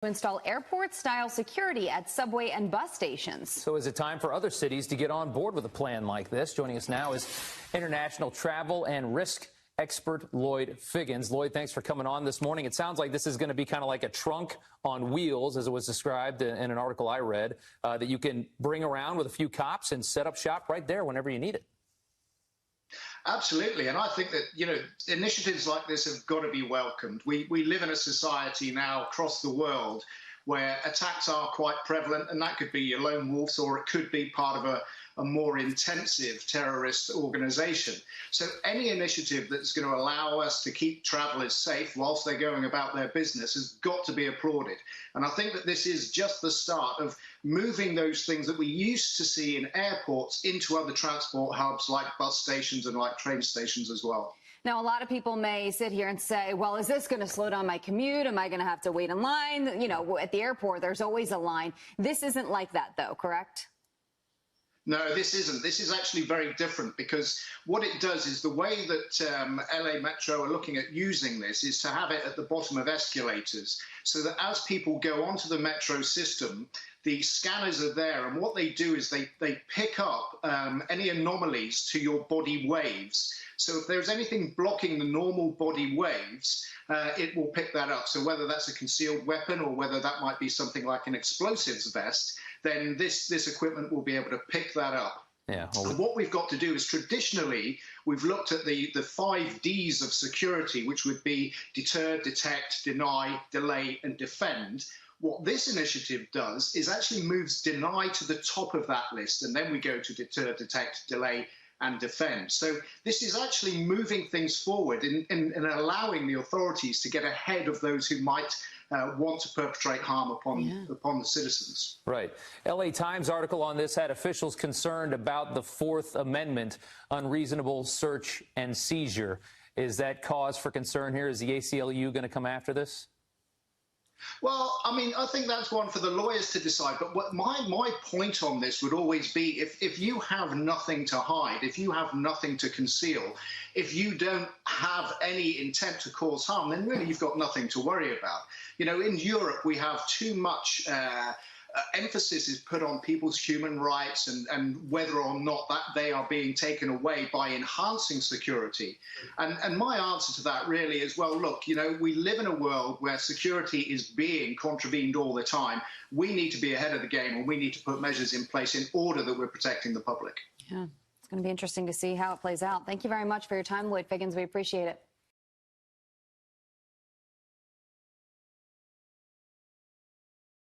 To install airport-style security at subway and bus stations. So is it time for other cities to get on board with a plan like this? Joining us now is international travel and risk expert Lloyd Figgins. Lloyd, thanks for coming on this morning. It sounds like this is going to be kind of like a trunk on wheels, as it was described in an article I read, that you can bring around with a few cops and set up shop right there whenever you need it. Absolutely. And I think that, initiatives like this have got to be welcomed. We live in a society now across the world where attacks are quite prevalent, and that could be your lone wolves or it could be part of a more intensive terrorist organization. So any initiative that's going to allow us to keep travelers safe whilst they're going about their business has got to be applauded. And I think that this is just the start of moving those things that we used to see in airports into other transport hubs like bus stations and like train stations as well. Now, a lot of people may sit here and say, well, is this going to slow down my commute? Am I going to have to wait in line? At the airport, there's always a line. This isn't like that, though, correct? No, this isn't. This is actually very different, because what it does is the way that LA Metro are looking at using this is to have it at the bottom of escalators, so that as people go onto the metro system, the scanners are there, and what they do is they pick up any anomalies to your body waves. So if there's anything blocking the normal body waves, it will pick that up. So whether that's a concealed weapon or whether that might be something like an explosives vest, then this equipment will be able to pick that up. Yeah. And what we've got to do is, traditionally, we've looked at the 5 Ds of security, which would be deter, detect, deny, delay, and defend. What this initiative does is actually moves deny to the top of that list, and then we go to deter, detect, delay, and defend. So this is actually moving things forward and allowing the authorities to get ahead of those who might want to perpetrate harm upon the citizens. Right. LA Times article on this had officials concerned about the Fourth Amendment, unreasonable search and seizure. Is that cause for concern here? Is the ACLU going to come after this? Well, I mean, I think that's one for the lawyers to decide. But what my point on this would always be, if you have nothing to hide, if you have nothing to conceal, if you don't have any intent to cause harm, then really you've got nothing to worry about. In Europe, we have too much emphasis is put on people's human rights and whether or not that they are being taken away by enhancing security. And my answer to that really is, well, look, we live in a world where security is being contravened all the time. We need to be ahead of the game, and we need to put measures in place in order that we're protecting the public. Yeah, it's going to be interesting to see how it plays out. Thank you very much for your time, Lloyd Figgins. We appreciate it.